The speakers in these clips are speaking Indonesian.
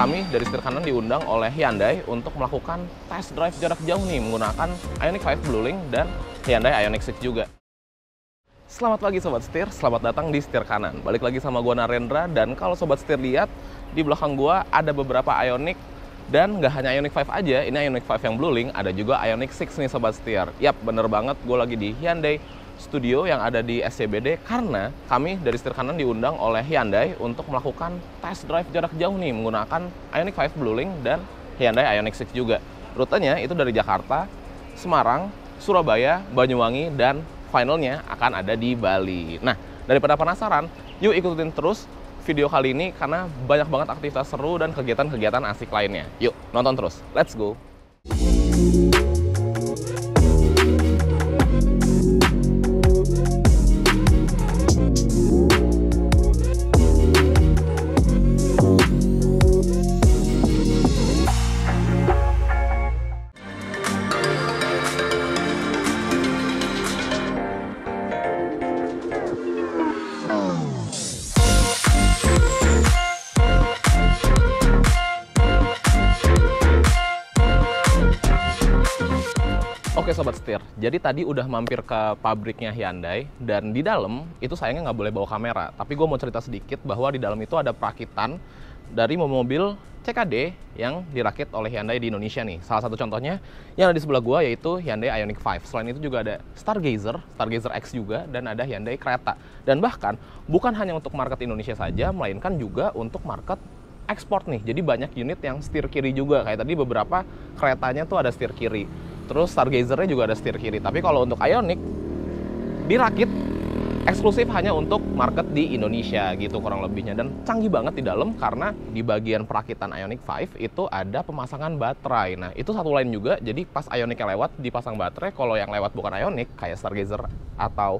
kami dari setir kanan diundang oleh Hyundai untuk melakukan test drive jarak jauh nih menggunakan Ioniq 5 Bluelink dan Hyundai Ioniq 6 juga. Selamat pagi Sobat Setir, selamat datang di Setir Kanan. Balik lagi sama gua Narendra, dan kalau Sobat Setir lihat di belakang gua ada beberapa Ioniq, dan nggak hanya Ioniq 5 aja, ini Ioniq 5 yang Bluelink, ada juga Ioniq 6 nih Sobat Setir. Yap, bener banget, gue lagi di Hyundai Studio yang ada di SCBD karena kami dari Setir Kanan diundang oleh Hyundai untuk melakukan test drive jarak jauh nih menggunakan Ioniq 5 Bluelink dan Hyundai Ioniq 6 juga. Rutenya itu dari Jakarta, Semarang, Surabaya, Banyuwangi, dan finalnya akan ada di Bali. Nah, daripada penasaran, yuk ikutin terus video kali ini karena banyak banget aktivitas seru dan kegiatan-kegiatan asik lainnya. Yuk, nonton terus. Let's go! Oke Sobat Setir, jadi tadi udah mampir ke pabriknya Hyundai, dan di dalam itu sayangnya nggak boleh bawa kamera. Tapi gue mau cerita sedikit bahwa di dalam itu ada perakitan dari mobil CKD yang dirakit oleh Hyundai di Indonesia nih. Salah satu contohnya yang ada di sebelah gue yaitu Hyundai Ioniq 5. Selain itu juga ada Stargazer X juga, dan ada Hyundai Creta. Dan bahkan bukan hanya untuk market Indonesia saja, melainkan juga untuk market ekspor nih. Jadi banyak unit yang setir kiri juga, kayak tadi beberapa keretanya tuh ada setir kiri. Terus Stargazer-nya juga ada setir kiri. Tapi kalau untuk Ioniq dirakit eksklusif hanya untuk market di Indonesia gitu kurang lebihnya. Dan canggih banget di dalam karena di bagian perakitan Ioniq 5 itu ada pemasangan baterai. Nah, itu satu lain juga. Jadi pas Ioniq-nya lewat dipasang baterai. Kalau yang lewat bukan Ioniq kayak Stargazer atau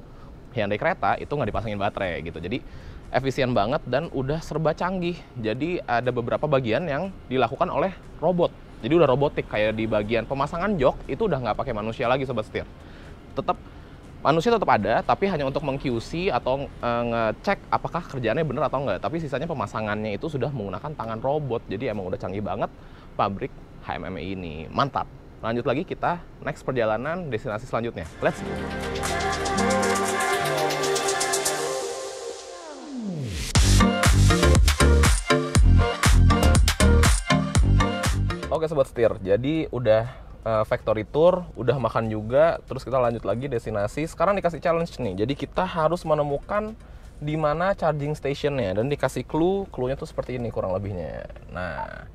Hyundai Creta itu nggak dipasangin baterai gitu. Jadi efisien banget dan udah serba canggih. Jadi ada beberapa bagian yang dilakukan oleh robot. Jadi udah robotik, kayak di bagian pemasangan jok itu udah nggak pakai manusia lagi Sobat Setir. Manusia tetap ada, tapi hanya untuk meng-QC atau ngecek apakah kerjaannya bener atau enggak. Tapi sisanya pemasangannya itu sudah menggunakan tangan robot. Jadi emang udah canggih banget pabrik HMME ini. Mantap. Lanjut lagi, kita next perjalanan destinasi selanjutnya. Let's go. Oke Sobat Setir, jadi udah factory tour, udah makan juga, terus kita lanjut lagi destinasi. Sekarang dikasih challenge nih, jadi kita harus menemukan di mana charging stationnya, dan dikasih clue-nya tuh seperti ini kurang lebihnya. Nah,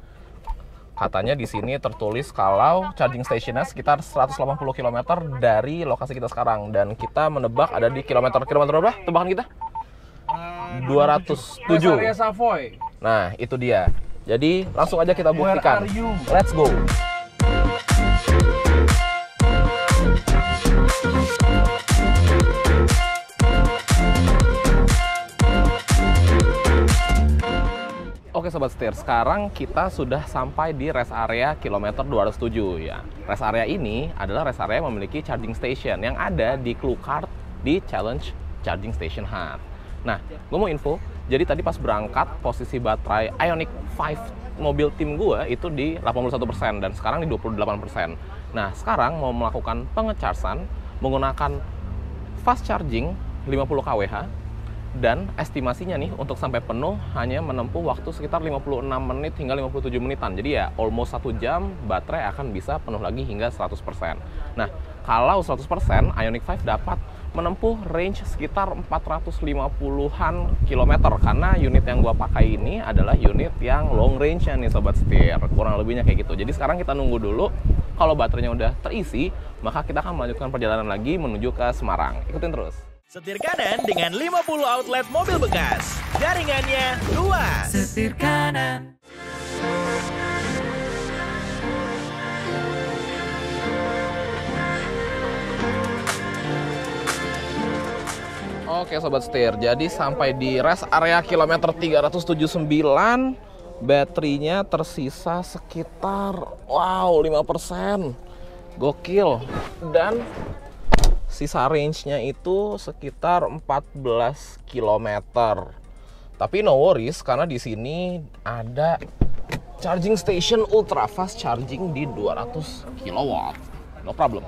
katanya di sini tertulis kalau charging stationnya sekitar 180 km dari lokasi kita sekarang, dan kita menebak ada di kilometer berapa? Tebakan kita? 207. Nah, itu dia. Jadi langsung aja kita buktikan. Let's go. Oke Sobat Setir, sekarang kita sudah sampai di rest area kilometer 207 ya. Rest area ini adalah rest area yang memiliki charging station yang ada di clue card di Challenge Charging Station Hut. Nah, gue mau info. Jadi tadi pas berangkat, posisi baterai Ioniq 5 mobil tim gue itu di 81% dan sekarang di 28%. Nah, sekarang mau melakukan pengechargean menggunakan fast charging 50 kWh, dan estimasinya nih untuk sampai penuh hanya menempuh waktu sekitar 56 menit hingga 57 menitan. Jadi ya almost 1 jam baterai akan bisa penuh lagi hingga 100%. Nah, kalau 100% Ioniq 5 dapat menempuh range sekitar 450-an kilometer karena unit yang gua pakai ini adalah unit yang long range-nya nih Sobat Setir. Kurang lebihnya kayak gitu. Jadi sekarang kita nunggu dulu kalau baterainya udah terisi, maka kita akan melanjutkan perjalanan lagi menuju ke Semarang. Ikutin terus. Setir Kanan dengan 50 outlet mobil bekas. Jaringannya luas. Setir Kanan. Oke Sobat Setir, jadi sampai di rest area kilometer 379, baterainya tersisa sekitar 5%. Gokil. Dan sisa range-nya itu sekitar 14 km. Tapi no worries karena di sini ada Charging station ultra fast charging di 200 kW. No problem.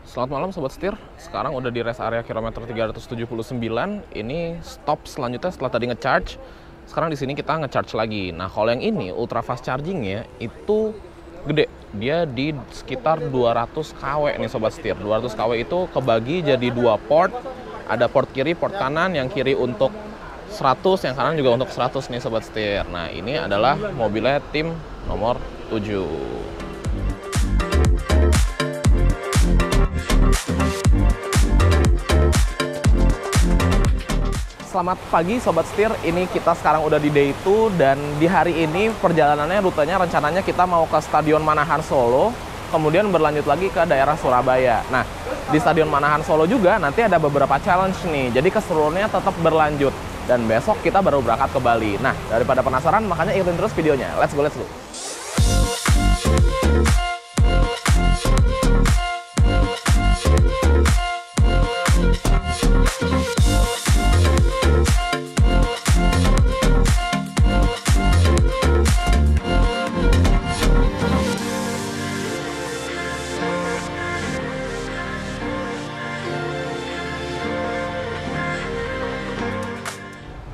Selamat malam Sobat Setir. Sekarang udah di rest area kilometer 379. Ini stop selanjutnya setelah tadi ngecharge. Sekarang di sini kita ngecharge lagi. Nah, kalau yang ini ultra fast chargingnya itu gede. Dia di sekitar 200 kW nih Sobat Setir. 200 kW itu kebagi jadi 2 port. Ada port kiri, port kanan. Yang kiri untuk 100, yang kanan juga untuk 100 nih Sobat Setir. Nah, ini adalah mobilnya tim nomor 7. Selamat pagi Sobat Setir, ini kita sekarang udah di day 2 dan di hari ini perjalanannya rutenya rencananya kita mau ke Stadion Manahan Solo, kemudian berlanjut lagi ke daerah Surabaya. Nah, di Stadion Manahan Solo juga nanti ada beberapa challenge nih, jadi keseruannya tetap berlanjut. Dan besok kita baru berangkat ke Bali. Nah, daripada penasaran, makanya ikutin terus videonya. Let's go, let's go.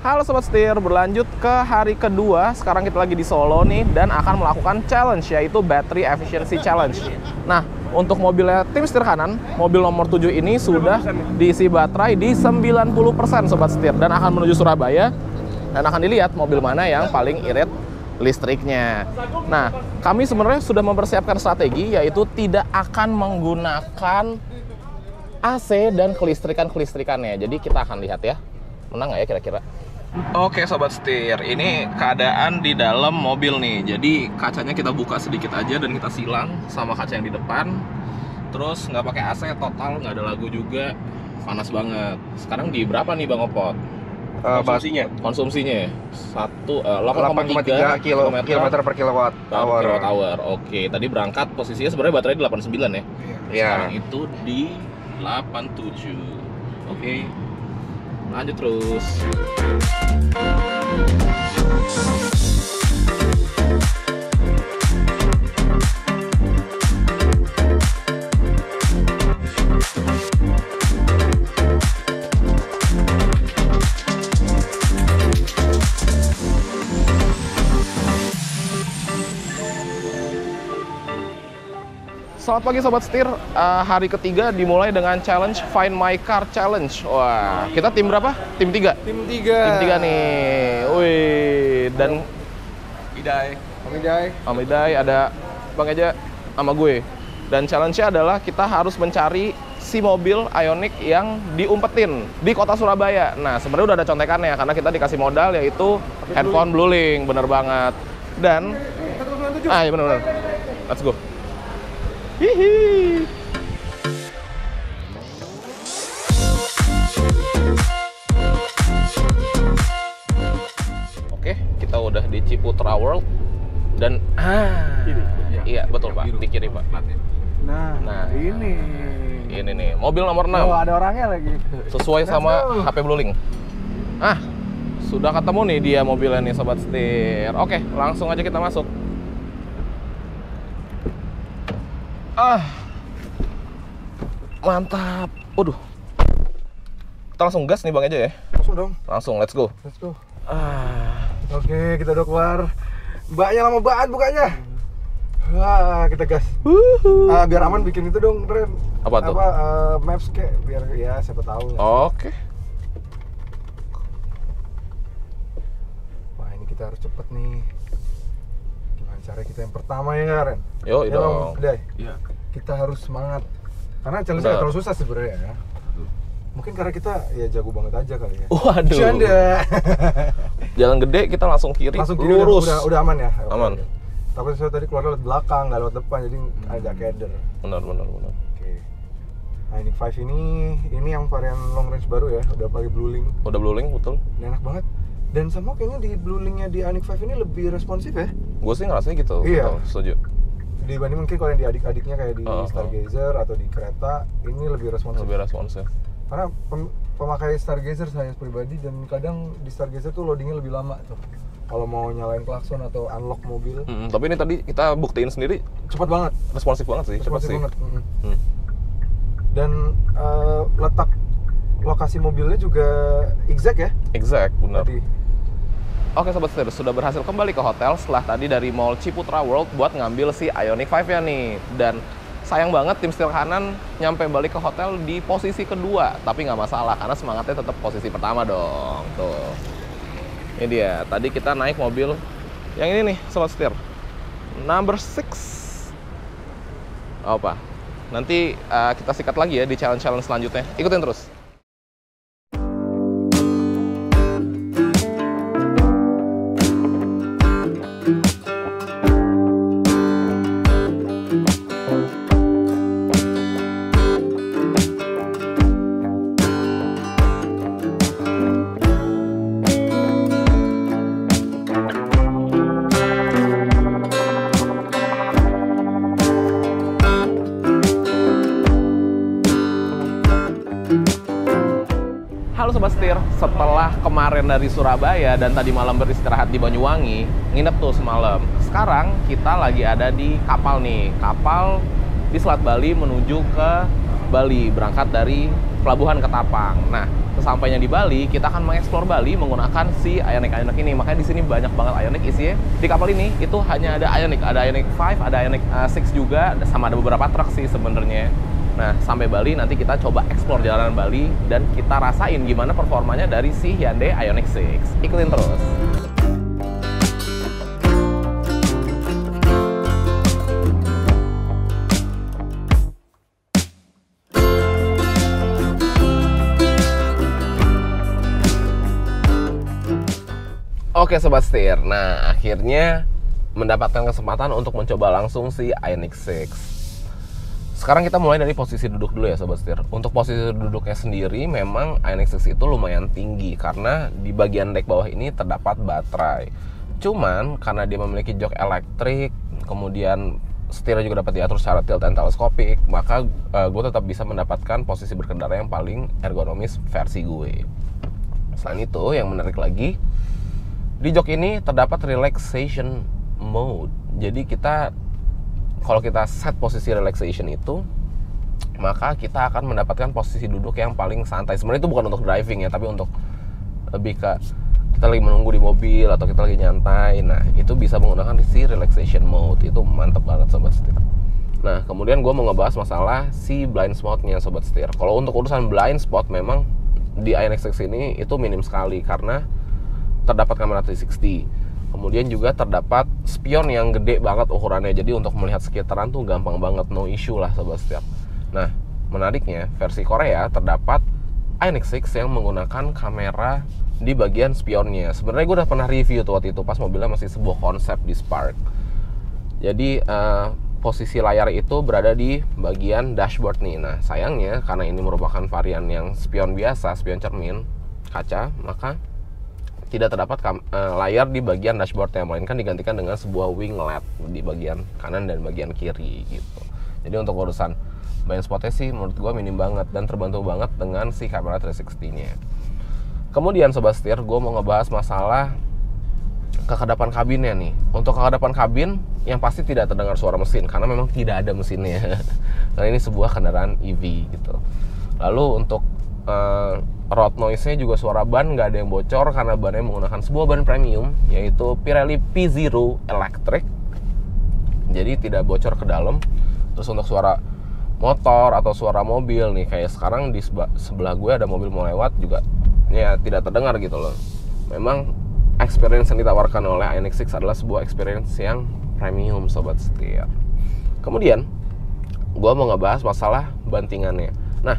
Halo Sobat Setir, berlanjut ke hari kedua. Sekarang kita lagi di Solo nih dan akan melakukan challenge, yaitu Battery Efficiency Challenge. Nah, untuk mobilnya tim setir kanan, mobil nomor 7 ini sudah diisi baterai di 90% Sobat Setir dan akan menuju Surabaya dan akan dilihat mobil mana yang paling irit listriknya. Nah, kami sebenarnya sudah mempersiapkan strategi, yaitu tidak akan menggunakan AC dan kelistrikannya. Jadi kita akan lihat ya, menang nggak ya kira-kira. Oke Sobat Setir, ini keadaan di dalam mobil nih. Jadi kacanya kita buka sedikit aja dan kita silang sama kaca yang di depan. Terus nggak pakai AC total, nggak ada lagu juga, panas banget. Sekarang di berapa nih Bang Opot? Konsumsinya 8,3 kilometer per kilowatt hour. Oke, tadi berangkat posisinya sebenarnya baterai di 89 ya. Iya. Sekarang itu di 87. Oke. Lanjut terus. Selamat pagi Sobat Setir, hari ketiga dimulai dengan challenge Find My Car Challenge. Wah, kita tim berapa? Tim 3? Tim 3. Tim 3 nih, wih, dan Amidai, ada Bang Eja sama gue. Dan challenge-nya adalah kita harus mencari si mobil Ioniq yang diumpetin di kota Surabaya. Nah, sebenarnya udah ada contekannya, karena kita dikasih modal yaitu handphone Blueling, bener banget. Dan, ya bener-bener, let's go. Hihi. Oke, kita udah di Ciputra World dan iya betul Pak, di kiri Pak. Nah, ini nih mobil nomor 6. Oh, ada orangnya lagi. Sesuai sama HP Blueling. Sudah ketemu nih dia mobilnya nih Sobat Setir. Oke, langsung aja kita masuk. Mantap. Waduh. Kita langsung gas nih Bang aja ya. Langsung dong. Langsung, let's go. Oke, kita udah keluar. Mbaknya lama banget bukanya. Kita gas. Biar aman bikin itu dong, Ren. Apa tuh? Maps kayak biar ya siapa tahu. Oke. Wah, ini kita harus cepet nih. Gimana cara kita yang pertama ya, Ren? Yo, dong. Iya. Kita harus semangat. Karena challenge-nya terlalu susah sebenarnya ya. Mungkin karena kita ya jago banget aja kali ya. Waduh. Canda. Jalan gede kita langsung kiri. Lurus. Udah aman ya. Aman. Takutnya saya tadi keluar lewat belakang, nggak lewat depan, jadi agak keder. Benar. Oke. Nah, Ioniq 5 ini yang varian long range baru ya, udah pakai Blueling. Udah Blueling, betul. Ini enak banget. Dan sama kayaknya di Bluelingnya di Ioniq 5 ini lebih responsif ya. Gue sih ngerasanya gitu. Iya. Betul, setuju. Dibanding mungkin kalau yang di adik-adiknya kayak di Stargazer atau di kereta, ini lebih responsif. Lebih responsif. Karena pemakai Stargazer saya pribadi, dan kadang di Stargazer tuh loadingnya lebih lama tuh. kalau mau nyalain klakson atau unlock mobil. Tapi ini tadi kita buktiin sendiri Cepat banget. responsif banget sih, cepat Responsif sih. banget. Dan letak lokasi mobilnya juga exact ya. Exact, benar. Tadi. Oke Sobat Setir, sudah berhasil kembali ke hotel setelah tadi dari Mall Ciputra World buat ngambil si Ioniq 5-nya nih. Dan sayang banget tim setir kanan nyampe balik ke hotel di posisi kedua. Tapi nggak masalah, karena semangatnya tetap posisi pertama dong. Tuh. Ini dia, tadi kita naik mobil yang ini nih Sobat Setir. Number 6. Apa? Nanti kita sikat lagi ya di challenge-challenge selanjutnya. Ikutin terus. Halo Sobat Setir, setelah kemarin dari Surabaya dan tadi malam beristirahat di Banyuwangi, nginep tuh semalam. Sekarang kita lagi ada di kapal nih, kapal di Selat Bali menuju ke Bali, berangkat dari Pelabuhan Ketapang. Nah, sesampainya di Bali, kita akan mengeksplor Bali menggunakan si Ioniq ini. Makanya di sini banyak banget Ioniq isinya. Di kapal ini itu hanya ada Ioniq 5, ada Ioniq 6 juga, sama ada beberapa truk sih sebenarnya. Nah, sampai Bali nanti kita coba eksplor jalanan Bali dan kita rasain gimana performanya dari si Hyundai Ioniq 6. Ikutin terus. Oke Sobat Setir, nah akhirnya mendapatkan kesempatan untuk mencoba langsung si Ioniq 6. Sekarang kita mulai dari posisi duduk dulu ya Sobat Setir. Untuk posisi duduknya sendiri memang Ioniq 6 itu lumayan tinggi karena di bagian dek bawah ini terdapat baterai. Cuman karena dia memiliki jok elektrik, kemudian setirnya juga dapat diatur secara tilt and teleskopik, maka gue tetap bisa mendapatkan posisi berkendara yang paling ergonomis versi gue. Selain itu, yang menarik lagi, di jok ini terdapat relaxation mode. Jadi kalau kita set posisi relaxation itu, maka kita akan mendapatkan posisi duduk yang paling santai. Sebenarnya itu bukan untuk driving ya, tapi untuk lebih ke kita lagi menunggu di mobil atau kita lagi nyantai. Nah, itu bisa menggunakan si relaxation mode. Itu mantep banget Sobat Setir. Nah, kemudian gue mau ngebahas masalah si blind spot-nya Sobat Setir. Kalau untuk urusan blind spot memang di Ioniq 6 ini itu minim sekali karena terdapat kamera 360. Kemudian juga terdapat spion yang gede banget ukurannya. Jadi untuk melihat sekitaran tuh gampang banget, no issue lah Sobat Setir. Nah, menariknya versi Korea terdapat Ioniq 6 yang menggunakan kamera di bagian spionnya. Sebenarnya gue udah pernah review tuh waktu itu pas mobilnya masih sebuah konsep di Spark. Jadi posisi layar itu berada di bagian dashboard nih. Nah, sayangnya karena ini merupakan varian yang spion biasa, spion cermin kaca, maka tidak terdapat layar di bagian dashboard yang melainkan digantikan dengan sebuah wing LED di bagian kanan dan bagian kiri gitu. Jadi untuk urusan blind spotnya sih menurut gue minim banget dan terbantu banget dengan si kamera 360-nya. Kemudian Sobat Setir, gue mau ngebahas masalah kekedapan kabinnya nih. Untuk kekedapan kabin yang pasti tidak terdengar suara mesin karena memang tidak ada mesinnya. Karena ini sebuah kendaraan EV gitu. Lalu untuk road noise-nya juga suara ban nggak ada yang bocor karena bannya menggunakan sebuah ban premium yaitu Pirelli P Zero Electric. Jadi tidak bocor ke dalam. Terus untuk suara motor atau suara mobil nih kayak sekarang di sebelah gue ada mobil mau lewat juga ya tidak terdengar gitu loh. Memang experience yang ditawarkan oleh Ioniq 6 adalah sebuah experience yang premium Sobat Setir. Kemudian gue mau ngebahas masalah bantingannya. Nah,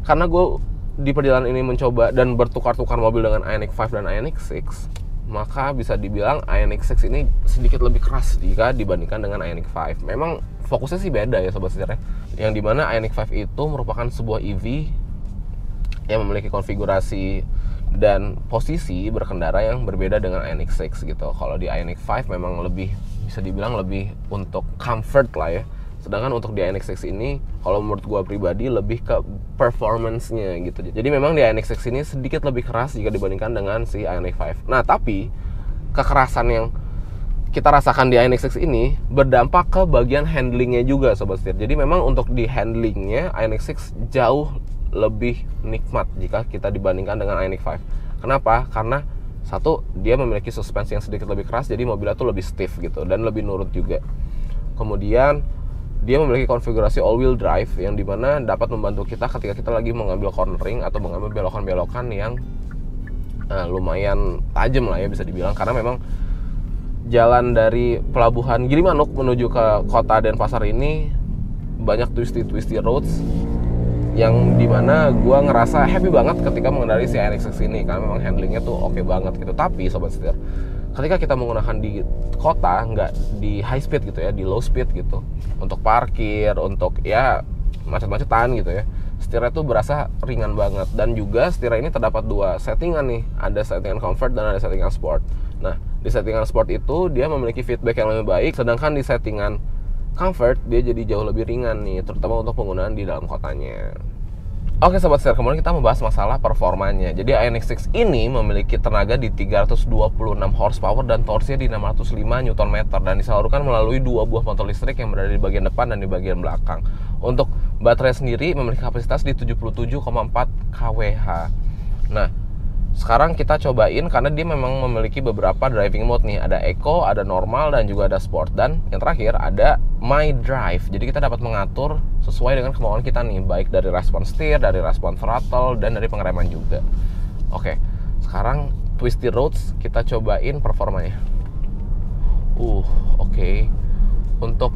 karena gue di perjalanan ini mencoba dan bertukar-tukar mobil dengan Ioniq 5 dan Ioniq 6, maka bisa dibilang Ioniq 6 ini sedikit lebih keras jika dibandingkan dengan Ioniq 5. Memang fokusnya sih beda ya Sobat Setir ya. Yang dimana Ioniq 5 itu merupakan sebuah EV yang memiliki konfigurasi dan posisi berkendara yang berbeda dengan Ioniq 6 gitu. Kalau di Ioniq 5 memang lebih, bisa dibilang lebih untuk comfort lah ya. Sedangkan untuk di Ioniq 6 ini, kalau menurut gue pribadi lebih ke performance-nya gitu. Jadi memang di Ioniq 6 ini sedikit lebih keras jika dibandingkan dengan si Ioniq 5. Nah, tapi kekerasan yang kita rasakan di iNEX6 ini berdampak ke bagian handlingnya juga Sobat Setir. Jadi memang untuk di handlingnya iNEX6 jauh lebih nikmat jika kita dibandingkan dengan iNEX5. Kenapa? Karena satu, dia memiliki suspensi yang sedikit lebih keras, jadi mobilnya tuh lebih stiff gitu dan lebih nurut juga. Kemudian dia memiliki konfigurasi all-wheel drive yang dimana dapat membantu kita ketika kita lagi mengambil cornering atau mengambil belokan-belokan yang lumayan tajam lah ya bisa dibilang, karena memang jalan dari pelabuhan Gilimanuk menuju ke kota Denpasar ini banyak twisty roads yang dimana gue ngerasa happy banget ketika mengendarai si iNEX6 ini karena memang handlingnya tuh oke banget gitu. Tapi Sobat Setir, ketika kita menggunakan di kota, nggak di high speed gitu ya, di low speed gitu, untuk parkir, untuk ya macet-macetan gitu ya, setirnya tuh berasa ringan banget. Dan juga setir ini terdapat dua settingan nih, ada settingan comfort dan ada settingan sport. Nah, di settingan sport itu dia memiliki feedback yang lebih baik, sedangkan di settingan comfort dia jadi jauh lebih ringan nih, terutama untuk penggunaan di dalam kotanya. Oke Sobat Setir, kemudian kita membahas masalah performanya. Jadi iNEX6 ini memiliki tenaga di 326 horsepower dan torsinya di 605 Nm dan disalurkan melalui dua buah motor listrik yang berada di bagian depan dan di bagian belakang. Untuk baterai sendiri memiliki kapasitas di 77,4 kWh. Nah, sekarang kita cobain karena dia memang memiliki beberapa driving mode nih. Ada Eco, ada normal, dan juga ada sport. Dan yang terakhir ada My Drive. Jadi kita dapat mengatur sesuai dengan kemauan kita nih, baik dari respon setir, dari respon throttle, dan dari pengereman juga. Oke, sekarang twisty roads kita cobain performanya. Oke. Untuk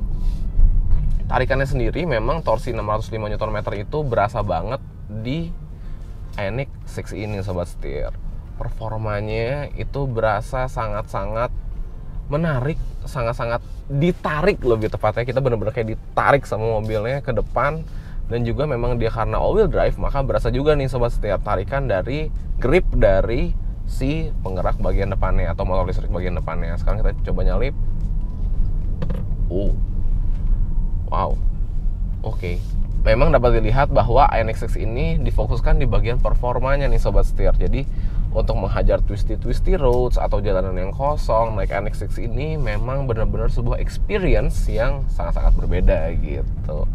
tarikannya sendiri memang torsi 605 Nm itu berasa banget di iNEX6 ini Sobat Setir. Performanya itu berasa sangat-sangat menarik, sangat-sangat ditarik lebih tepatnya. Kita benar-benar kayak ditarik sama mobilnya ke depan. Dan juga memang dia karena all-wheel drive, maka berasa juga nih Sobat Setir tarikan dari grip dari si penggerak bagian depannya atau motor listrik bagian depannya. Sekarang kita coba nyalip. Wow. Oke. Memang dapat dilihat bahwa iNEX6 ini difokuskan di bagian performanya nih Sobat Setir. Jadi untuk menghajar twisty roads atau jalanan yang kosong, naik iNEX6 ini memang benar-benar sebuah experience yang sangat-sangat berbeda gitu.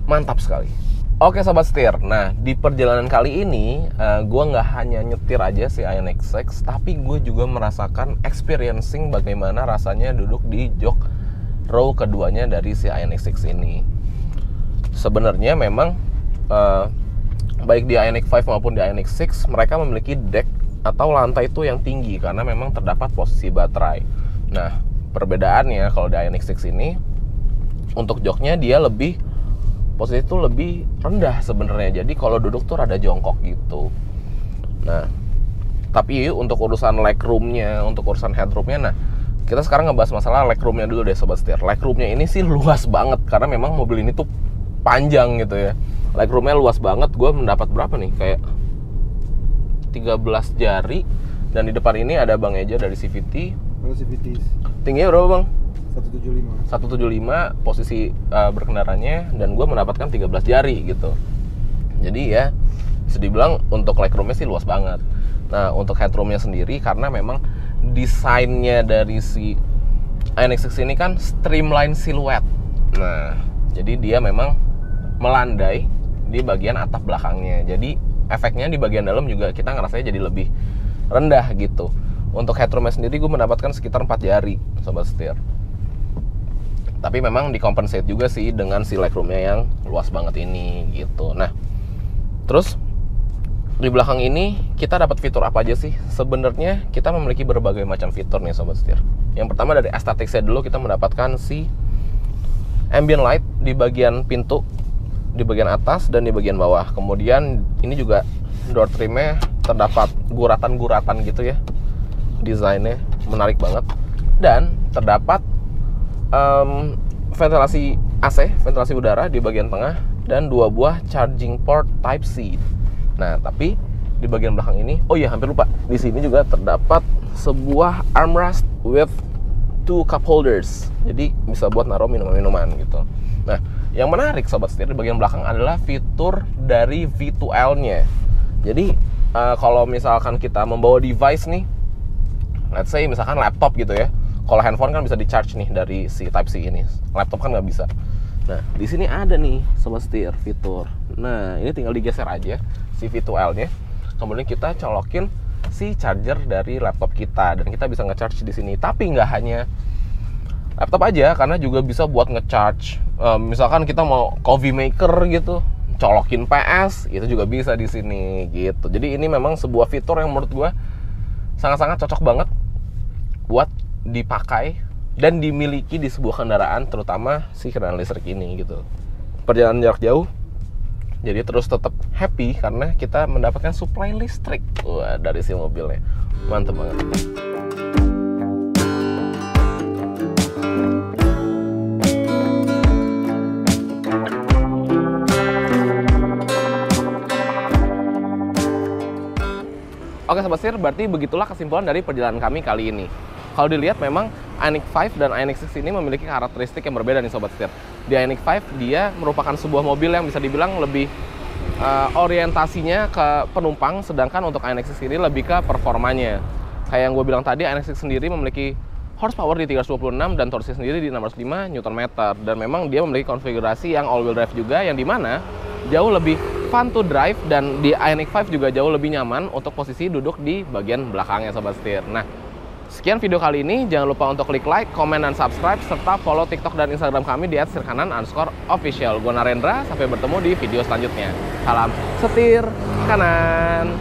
Mantap sekali. Oke Sobat Setir, nah di perjalanan kali ini gue nggak hanya nyetir aja si iNEX6, tapi gue juga merasakan experiencing bagaimana rasanya duduk di jok row keduanya dari si iNEX6 ini. Sebenarnya memang baik di iNEX5 maupun di iNEX6 mereka memiliki deck atau lantai itu yang tinggi karena memang terdapat posisi baterai. Nah, perbedaannya kalau di iNEX6 ini untuk joknya dia lebih posisi itu lebih rendah sebenarnya. Jadi kalau duduk tuh rada jongkok gitu. Nah, tapi untuk urusan legroomnya, untuk urusan headroomnya, nah kita sekarang ngebahas masalah legroomnya dulu deh Sobat Setir. Legroomnya ini sih luas banget karena memang mobil ini tuh panjang gitu ya. Legroomnya luas banget. Gue mendapat berapa nih? Kayak 13 jari. Dan di depan ini ada Bang Eja dari CVT. Tingginya berapa Bang? 175 posisi berkendaranya. Dan gue mendapatkan 13 jari gitu. Jadi ya bisa dibilang untuk legroomnya sih luas banget. Nah untuk headroomnya sendiri karena memang desainnya dari si iNEX6 ini kan streamline silhouette. Nah jadi dia memang melandai di bagian atap belakangnya. Jadi efeknya di bagian dalam juga kita ngerasanya jadi lebih rendah gitu. Untuk headroomnya sendiri gue mendapatkan sekitar 4 jari Sobat Setir. Tapi memang dikompensate juga sih dengan si legroomnya yang luas banget ini gitu. Nah terus di belakang ini kita dapat fitur apa aja sih? Sebenarnya kita memiliki berbagai macam fitur nih Sobat Setir. Yang pertama dari aestheticsnya dulu, kita mendapatkan si ambient light di bagian pintu, di bagian atas dan di bagian bawah. Kemudian ini juga door trimnya terdapat guratan-guratan gitu ya. Desainnya menarik banget. Dan terdapat ventilasi AC, ventilasi udara di bagian tengah dan 2 buah charging port Type C. Nah, tapi di bagian belakang ini, oh iya hampir lupa, di sini juga terdapat sebuah armrest with 2 cup holders. Jadi bisa buat naruh minuman-minuman gitu. Nah, yang menarik Sobat Setir di bagian belakang adalah fitur dari V2L-nya. Jadi kalau misalkan kita membawa device nih, let's say misalkan laptop gitu ya. Kalau handphone kan bisa di-charge nih dari si Type-C ini. Laptop kan nggak bisa. Nah, di sini ada nih Sobat Setir fitur. Nah, ini tinggal digeser aja si V2L-nya. Kemudian kita colokin si charger dari laptop kita dan kita bisa nge-charge di sini. Tapi nggak hanya laptop aja, karena juga bisa buat nge-charge. Misalkan kita mau coffee maker gitu, colokin PS, itu juga bisa di sini gitu. Jadi ini memang sebuah fitur yang menurut gua sangat-sangat cocok banget buat dipakai dan dimiliki di sebuah kendaraan, terutama si kendaraan listrik ini gitu. Perjalanan jarak jauh, jadi terus tetap happy karena kita mendapatkan supply listrik dari si mobilnya. Mantep banget. Oke Sobat Setir, berarti begitulah kesimpulan dari perjalanan kami kali ini. Kalau dilihat memang Ioniq 5 dan Ioniq 6 ini memiliki karakteristik yang berbeda nih Sobat Setir. Di Ioniq 5 dia merupakan sebuah mobil yang bisa dibilang lebih orientasinya ke penumpang, sedangkan untuk Ioniq 6 ini lebih ke performanya. Kayak yang gue bilang tadi, Ioniq 6 sendiri memiliki horsepower di 326 dan torsi sendiri di 605 Nm. Dan memang dia memiliki konfigurasi yang all-wheel drive juga, yang dimana jauh lebih fun to drive, dan di Ioniq 5 juga jauh lebih nyaman untuk posisi duduk di bagian belakangnya Sobat Setir. Nah, sekian video kali ini. Jangan lupa untuk klik like, komen, dan subscribe, serta follow TikTok dan Instagram kami di @setirkanan_official. Gue Narendra, sampai bertemu di video selanjutnya. Salam setir kanan.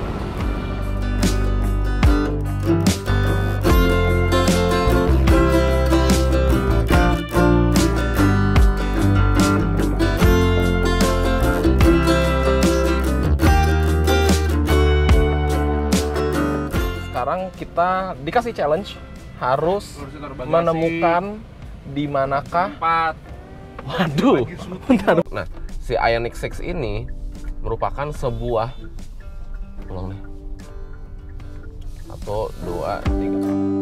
Sekarang kita dikasih challenge, harus menemukan di manakah. Waduh, bentar. Nah, si Ioniq 6 ini merupakan sebuah, ulang nih, 1, 2, 3.